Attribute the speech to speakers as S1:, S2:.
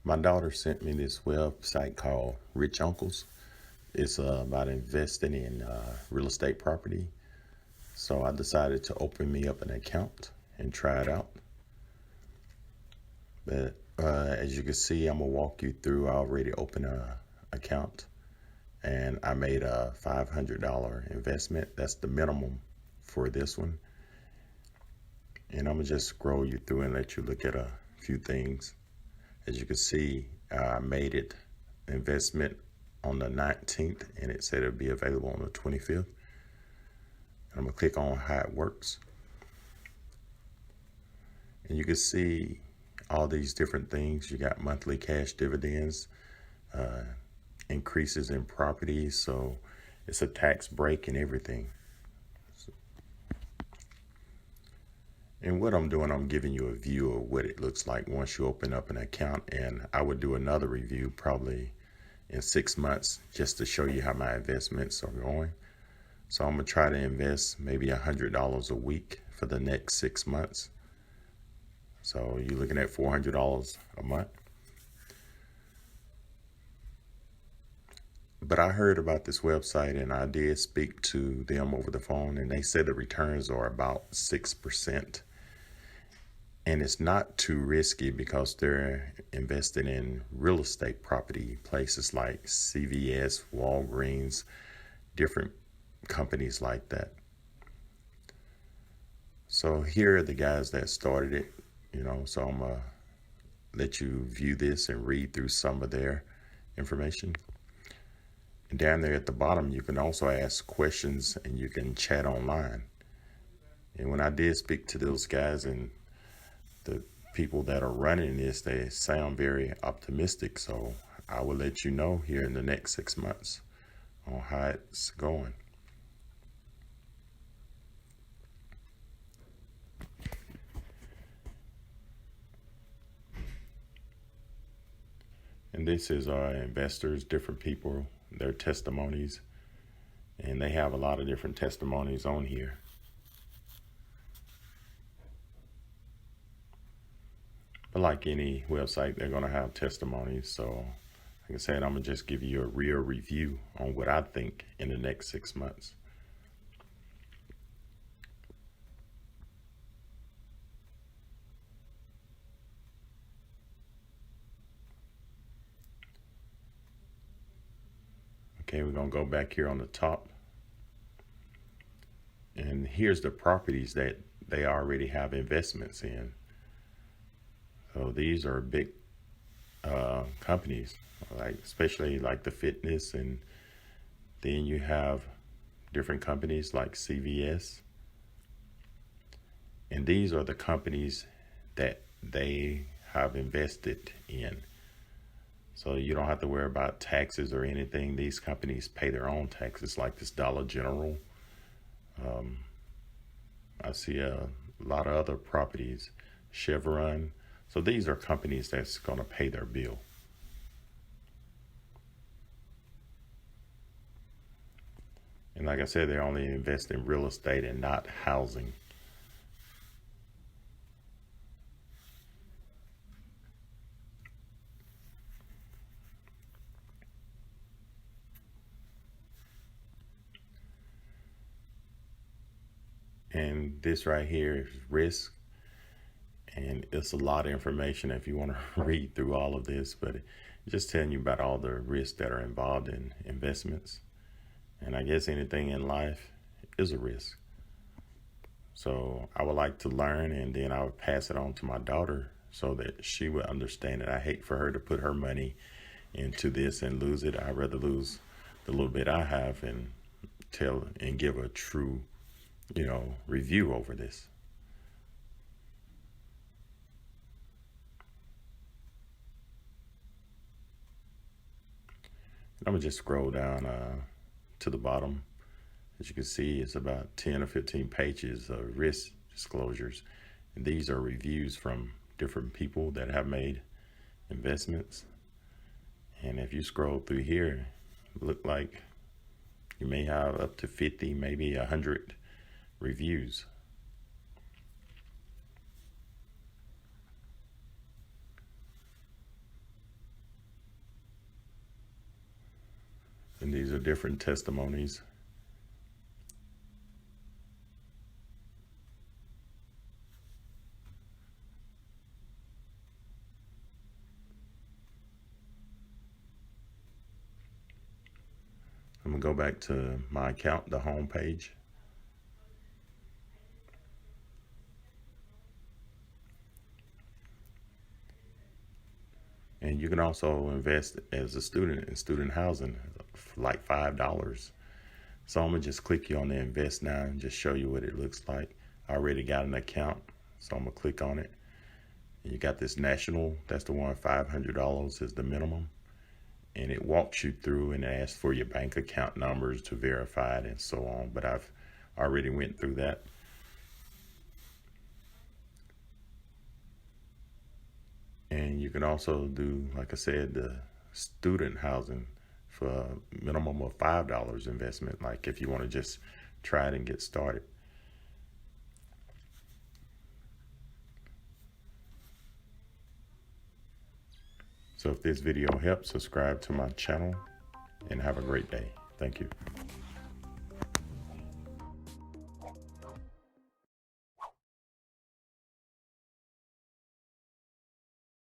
S1: My daughter sent me this website called Rich Uncles. It's about investing in real estate property. So I decided to open me up an account and try it out. But as you can see, I'm gonna walk you through. I already opened a account, and I made a $500 investment. That's the minimum for this one. And I'm gonna just scroll you through and let you look at a few things. As you can see, I made it investment on the 19th, and it said it would be available on the 25th. And I'm gonna click on how it works. And you can see all these different things. You got monthly cash dividends, increases in property, so it's a tax break and everything. And what I'm doing, I'm giving you a view of what it looks like once you open up an account. And I would do another review probably in 6 months just to show you how my investments are going. So I'm gonna try to invest maybe $100 a week for the next 6 months. So you're looking at $400 a month. But I heard about this website and I did speak to them over the phone, and they said the returns are about 6%. And it's not too risky because they're investing in real estate property, places like CVS, Walgreens, different companies like that. So here are the guys that started it, so I'm gonna let you view this and read through some of their information. And down there at the bottom, you can also ask questions and you can chat online. And when I did speak to those guys and the people that are running this, they sound very optimistic. So I will let you know here in the next 6 months on how it's going. And this is our investors, different people, their testimonies. And they have a lot of different testimonies on here. But like any website, they're going to have testimonies. So like I said, I'm going to just give you a real review on what I think in the next 6 months. Okay, we're going to go back here on the top. And here's the properties that they already have investments in. So these are big companies, like especially like the fitness, and then you have different companies like CVS. And these are the companies that they have invested in. So you don't have to worry about taxes or anything. These companies pay their own taxes, like this Dollar General. I see a lot of other properties, Chevron. So these are companies that's going to pay their bill. And like I said, they only invest in real estate and not housing. And this right here is risk. And it's a lot of information if you want to read through all of this, but just telling you about all the risks that are involved in investments. And I guess anything in life is a risk. So I would like to learn, and then I would pass it on to my daughter so that she would understand it. I hate for her to put her money into this and lose it. I'd rather lose the little bit I have and tell and give a true, review over this. I'm gonna just scroll down to the bottom. As you can see, it's about 10 or 15 pages of risk disclosures. And these are reviews from different people that have made investments. And if you scroll through here, look like you may have up to 50, maybe 100 reviews. These are different testimonies. I'm gonna go back to my account, the home page. And you can also invest as a student in student housing for like $5. So I'm gonna just click you on the invest now and just show you what it looks like. I already got an account, so I'm gonna click on it. And you got this national, that's the one, $500 is the minimum. And it walks you through and asks for your bank account numbers to verify it and so on. But I've already went through that. And you can also do, like I said, the student housing for a minimum of $5 investment, like if you want to just try it and get started. So if this video helps, subscribe to my channel and have a great day. Thank you.